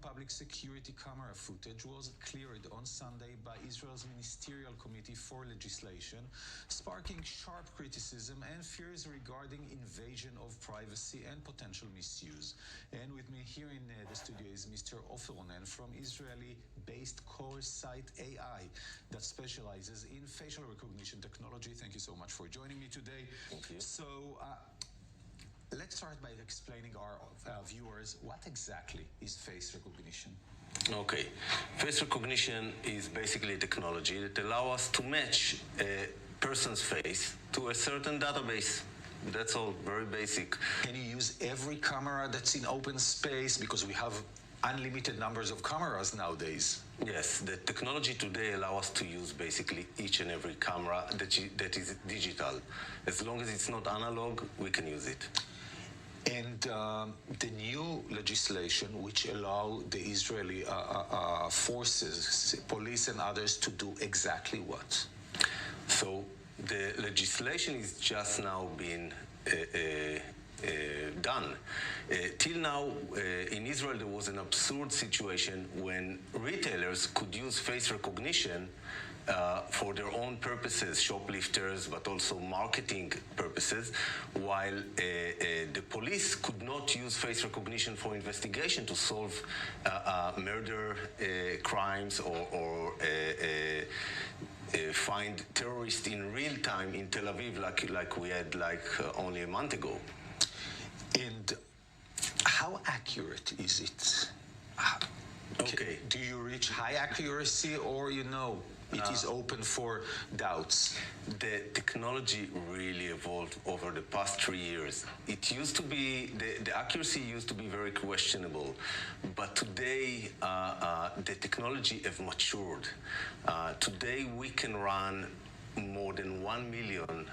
public security camera footage was cleared on Sunday by Israel's Ministerial Committee for Legislation, sparking sharp criticism and fears regarding invasion of privacy and potential misuse. And with me here in the studio is Mr. Ofer Ronen from Israeli-based Corsight AI that specializes in facial recognition technology. Thank you so much for joining me today. Thank you. So, let's start by explaining our viewers what exactly is face recognition. Okay. Face recognition is basically a technology that allows us to match a person's face to a certain database. That's all, very basic. Can you use every camera that's in open space? Because we have unlimited numbers of cameras nowadays. Yes, the technology today allows us to use basically each and every camera that is digital. As long as it's not analog, we can use it. And the new legislation, which allow the Israeli forces, police and others, to do exactly what? So the legislation is just now being done. Till now, in Israel, there was an absurd situation when retailers could use face recognition for their own purposes, shoplifters, but also marketing purposes, while the police could not use face recognition for investigation to solve murder crimes or find terrorists in real time in Tel Aviv, like we had only a month ago. And how accurate is it? Okay. Do you reach high accuracy, or it is open for doubts? The technology really evolved over the past 3 years. It used to be, the accuracy used to be very questionable, but today the technology has matured. Today we can run more than 1 million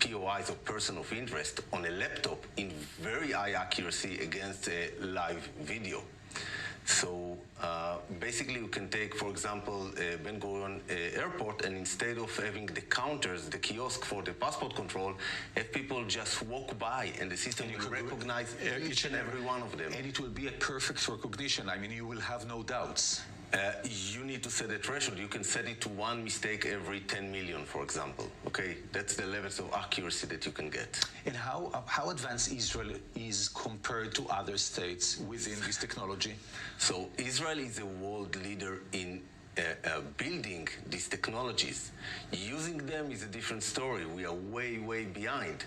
POIs of person of interest on a laptop in very high accuracy against a live video. So basically you can take, for example, Ben Gurion airport, and instead of having the counters, the kiosk for the passport control, have people just walk by and the system will recognize each and every one of them. And it will be a perfect recognition. I mean, you will have no doubts. You need to set a threshold. You can set it to one mistake every 10 million, for example. Okay, that's the levels of accuracy that you can get. And how advanced Israel is compared to other states within this technology? So Israel is a world leader in building these technologies. Using them is a different story. We are way, way behind.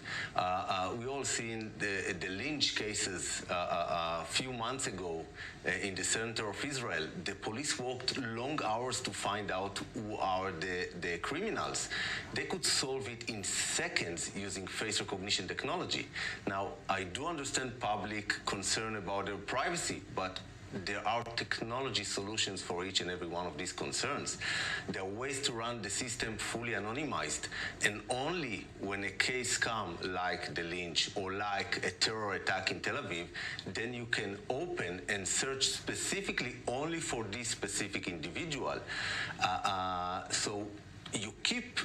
We all seen the lynch cases a few months ago in the center of Israel. The police worked long hours to find out who are the criminals. They could solve it in seconds using face recognition technology. Now, I do understand public concern about their privacy, but there are technology solutions for each and every one of these concerns. There are ways to run the system fully anonymized, and only when a case comes like the lynch or like a terror attack in Tel Aviv, then you can open and search specifically only for this specific individual. So you keep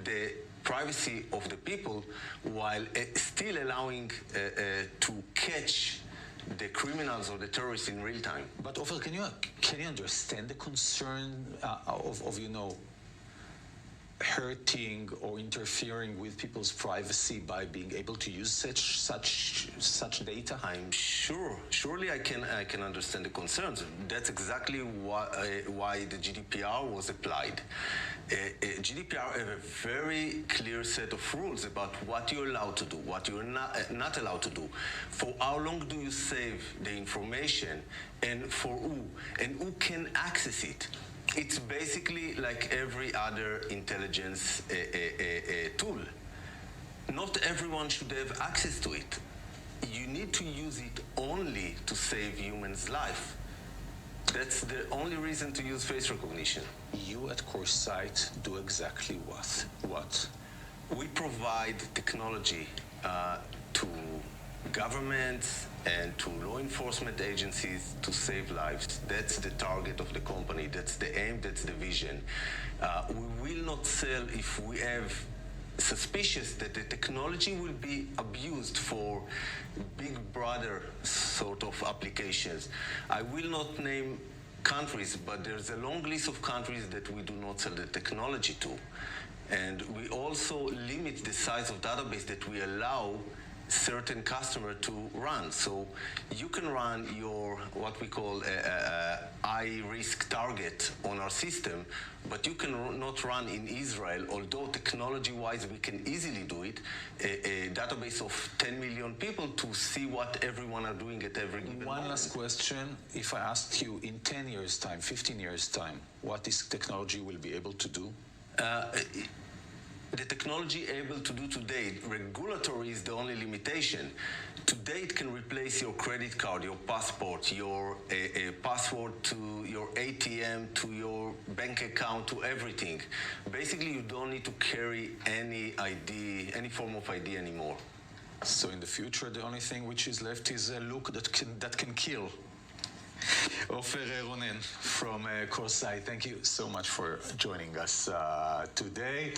the privacy of the people while still allowing to catch the criminals or the terrorists in real time. But Ofer, can you understand the concern of hurting or interfering with people's privacy by being able to use such data? I'm sure. Surely I can understand the concerns. That's exactly why the GDPR was applied. GDPR have a very clear set of rules about what you're allowed to do, what you're not allowed to do. For how long do you save the information, and for who, and who can access it? It's basically like every other intelligence tool. Not everyone should have access to it. You need to use it only to save humans' life. That's the only reason to use face recognition. You at Corsight do exactly what? What? We provide technology to governments and to law enforcement agencies to save lives. That's the target of the company. That's the aim. That's the vision. We will not sell if we have suspicious that the technology will be abused for big brother sort of applications. I will not name countries, but there's a long list of countries that we do not sell the technology to. And we also limit the size of database that we allow certain customer to run. So you can run your, what we call a high-risk target on our system, but you can not run in Israel, although technology-wise we can easily do it, a database of 10 million people to see what everyone are doing at every given moment. One last question. If I asked you in 10 years' time, 15 years' time, what this technology will be able to do? The technology able to do today, regulatory is the only limitation. Today it can replace your credit card, your passport, your password to your ATM, to your bank account, to everything. Basically, you don't need to carry any ID, any form of ID anymore. So in the future, the only thing which is left is a look that can kill. Ofer Ronen from Corsight, thank you so much for joining us today.